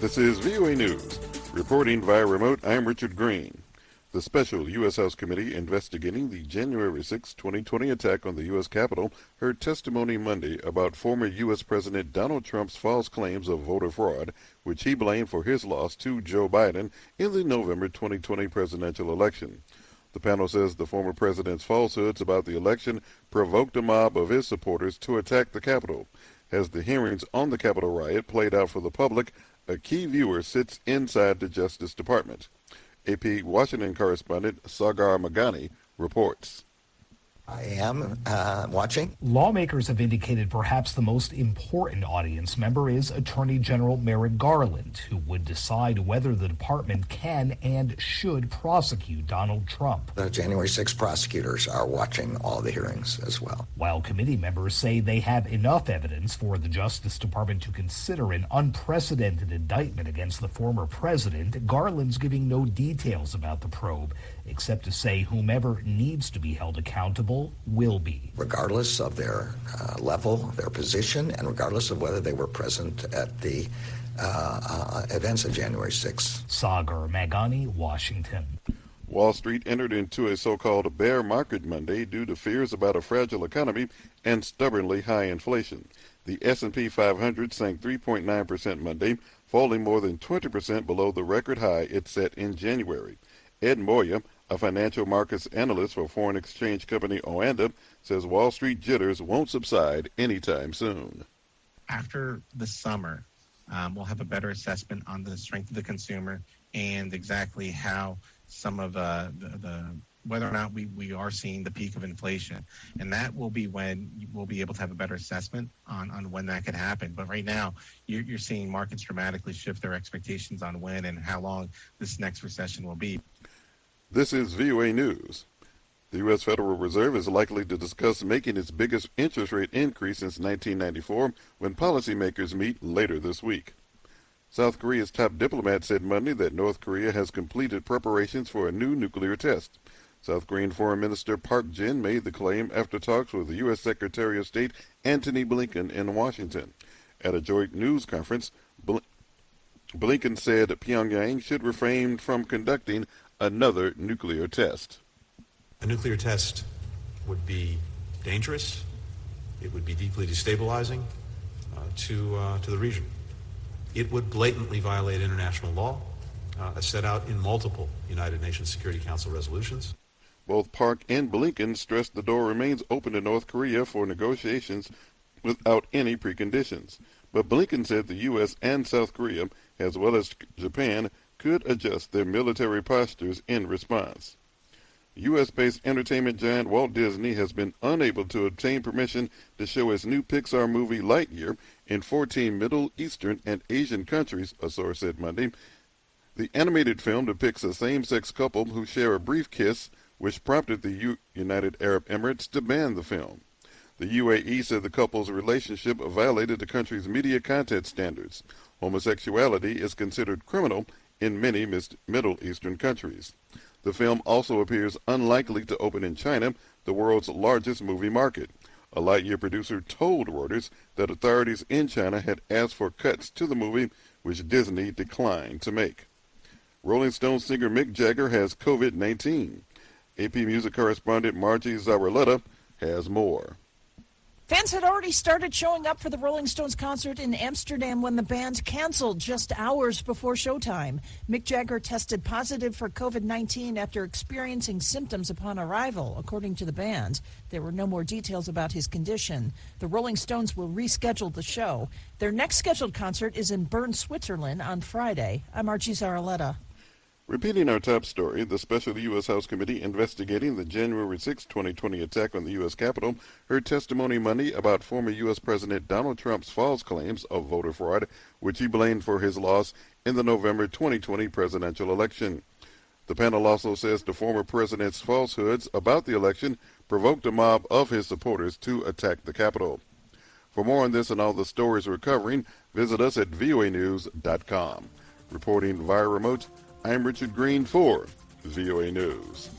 This is VOA News. Reporting via remote, I'm Richard Green. The special U.S. House Committee investigating the January 6, 2020 attack on the U.S. Capitol heard testimony Monday about former U.S. President Donald Trump's false claims of voter fraud, which he blamed for his loss to Joe Biden in the November 2020 presidential election. The panel says the former president's falsehoods about the election provoked a mob of his supporters to attack the Capitol. As the hearings on the Capitol riot played out for the public, a key viewer sits inside the Justice Department. AP Washington correspondent Sagar Magani reports. I am watching. Lawmakers have indicated perhaps the most important audience member is Attorney General Merrick Garland, who would decide whether the department can and should prosecute Donald Trump. The January 6 prosecutors are watching all the hearings as well. While committee members say they have enough evidence for the Justice Department to consider an unprecedented indictment against the former president, Garland's giving no details about the probe, except to say whomever needs to be held accountable will be. Regardless of their level, their position, and regardless of whether they were present at the events of January 6th. Sagar Magani, Washington. Wall Street entered into a so-called bear market Monday due to fears about a fragile economy and stubbornly high inflation. The S&P 500 sank 3.9% Monday, falling more than 20% below the record high it set in January. Ed Moya, a financial markets analyst for foreign exchange company Oanda, says Wall Street jitters won't subside anytime soon. After the summer, we'll have a better assessment on the strength of the consumer and exactly how some of whether or not we are seeing the peak of inflation. And that will be when we'll be able to have a better assessment on when that could happen. But right now, you're seeing markets dramatically shift their expectations on when and how long this next recession will be. This is VOA News. The U.S. Federal Reserve is likely to discuss making its biggest interest rate increase since 1994 when policymakers meet later this week. South Korea's top diplomat said Monday that North Korea has completed preparations for a new nuclear test. South Korean Foreign Minister Park Jin made the claim after talks with the U.S. Secretary of State Antony Blinken in Washington. At a joint news conference, Blinken said Pyongyang should refrain from conducting another nuclear test. A nuclear test would be dangerous. It would be deeply destabilizing to the region. It would blatantly violate international law as set out in multiple United Nations Security Council resolutions. Both Park and Blinken stressed the door remains open to North Korea for negotiations without any preconditions. But Blinken said the U.S. and South Korea, as well as Japan, could adjust their military postures in response. U.S.-based entertainment giant Walt Disney has been unable to obtain permission to show its new Pixar movie Lightyear in 14 Middle Eastern and Asian countries, a source said Monday. The animated film depicts a same-sex couple who share a brief kiss, which prompted the United Arab Emirates to ban the film. The UAE said the couple's relationship violated the country's media content standards. Homosexuality is considered criminal in many Middle Eastern countries. The film also appears unlikely to open in China, the world's largest movie market. A Lightyear producer told Reuters that authorities in China had asked for cuts to the movie, which Disney declined to make. Rolling Stones singer Mick Jagger has COVID-19. AP music correspondent Margie Zavaleta has more. Fans had already started showing up for the Rolling Stones concert in Amsterdam when the band canceled just hours before showtime. Mick Jagger tested positive for COVID-19 after experiencing symptoms upon arrival, according to the band. There were no more details about his condition. The Rolling Stones will reschedule the show. Their next scheduled concert is in Bern, Switzerland on Friday. I'm Archie Zaraletta. Repeating our top story, the special U.S. House Committee investigating the January 6, 2020 attack on the U.S. Capitol heard testimony Monday about former U.S. President Donald Trump's false claims of voter fraud, which he blamed for his loss in the November 2020 presidential election. The panel also says the former president's falsehoods about the election provoked a mob of his supporters to attack the Capitol. For more on this and all the stories we're covering, visit us at voanews.com. Reporting via remote, I'm Richard Green for VOA News.